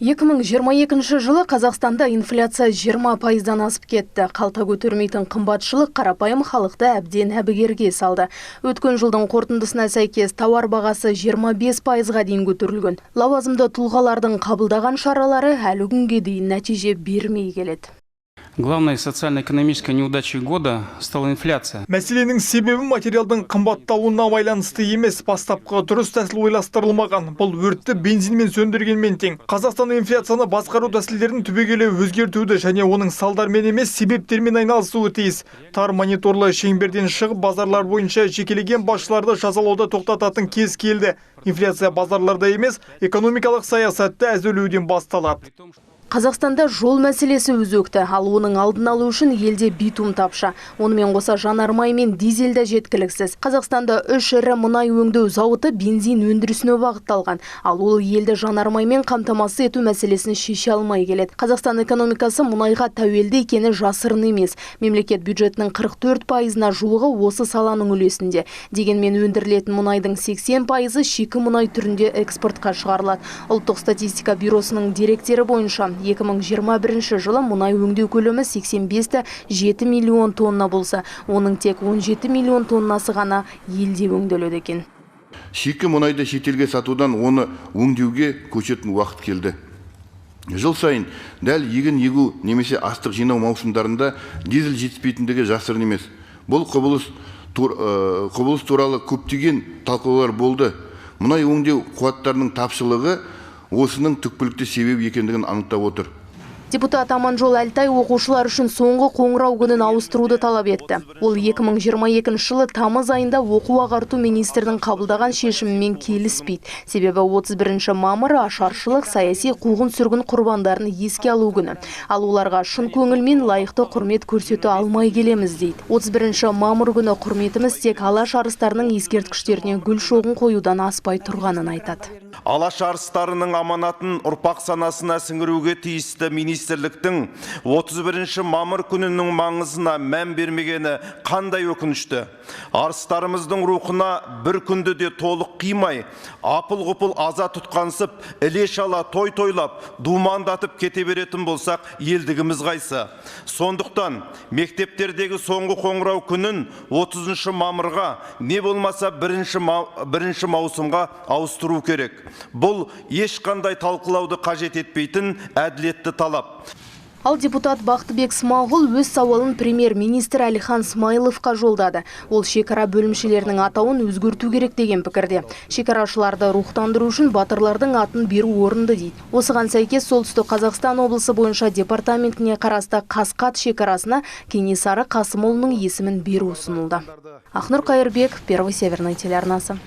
2022 жылы Қазақстанда инфляция 20%-дан асып кетті. Қалта көтермейтін қымбатшылық қарапайым халықты әбден әбігерге салды. Өткен жылдың қорытындысына сәйкес тауар бағасы 25%-ға дейін көтерілген. Лауазымды тұлғалардың қабылдаған шаралары әлі күнге дейін нәтиже бермей келеді. Главной социально-экономической неудачей года стала инфляция. Мәселенің себебі материалдың қымбаттауына байланысты емес, бастапқы дұрыс тәсіл ойластырылмаған. Бұл өртті бензинмен сөндіргенмен тең. Қазақстан инфляцияны басқару тәсілдерін түбегейлі өзгертуді және оның салдармен емес себептермен айналысуы тиіс. Тар мониторлы шеңберден шығып, базарлар бойынша жекелеген басшыларды жазалауды тоқтататын кез келді. Инфляция базарларда емес, экономикалық саясатты әзірлеуден басталады. Қазақстанда жол мәселесі өзекті, ал оның алдын алу үшін елде битум тапшы. Онымен қоса жанармай мен дизель де жеткіліксіз. Қазақстанда 3 ірі мұнай өңдеу зауыты бензин өндірісіне бағытталған, ал ол елді жанармаймен қамтамасыз ету мәселесін шеше алмай келеді. Қазақстан экономикасы мұнайға тәуелді екені жасырын емес. Мемлекет бюджетінің 44%-на жуығы осы саланың үлесінде. Дегенмен өндірілетін мұнайдың 80%-ы шикі мұнай түрінде экспортқа шығарылады. Ұлттық статистика бюросының деректері бойынша 2021 жылы мұнай өңдеу көлемі 85,7 миллион тонна болса, оның тек 17 миллион тоннасы ғана елде өңделеді екен. Шикі мұнайды шетелге сатудан оны өңдеуге көшетін уақыт келді. Жыл сайын дәл егін егу немесе астық жинау маусымдарында дизель жетіспейтіндігі жасырын емес. Бұл құбылыс туралы көптеген талқылаулар болды. Мұнай өңдеу қуаттарының тапшылығы осының түпкілікті себеп екендігін анықтап отыр. Депутат Аманжол Әлтай оқушылар үшін соңғы қоңырау күнін ауыстыруды талап етті. Ол 2022 жылы тамыз айында оқу ағарту министрдің қабылдаған шешімімен келіспейді. Себебі 31 мамыр ашаршылық, саяси қуғын-сүргін құрбандарын еске алу күні. Ал оларға шын көңілмен лайықты құрмет көрсете алмай келеміз дейді. 31 мамыр күні құрметіміз тек алаш арыстарының ескерткіштеріне гүл шоғын қоюдан аспай тұрғанын айтады. Алаш арыстарының аманатын ұрпақ санасына сіңіруге тиісті министрліктің 31 мамыр күнінің маңызына мән бермегені қандай өкінішті. Арыстарымыздың рухына бір күнді де толық қимай, апыл-ғұпыл аза тұтқансып, іле-шала той-тойлап, думандатып кете беретін болсақ, елдігіміз қайсы. Сондықтан мектептердегі соңғы қоңырау күнін 30 мамырға, не болмаса 1 маусымға ауыстыру керек. Бұл ешқандай талқылауды қажет етпейтін әділетті талап. Ал депутат Бақтыбек Смағұл өз сауалын премьер-министр Әлихан Смайыловқа жолдады. Ол шекара бөлімшелерінің атауын өзгерту керек деген пікірде. Шекарашыларды рухтандыру үшін батырлардың атын беру орынды дейді. Осыған сәйкес солтүстік Қазақстан облысы бойынша департаментіне қарасты Қасқат шекарасына Кенесары Қасымұлының есімін беру ұсынылды. Ақнұр Қайырбек, Первый Северный телеарнасы.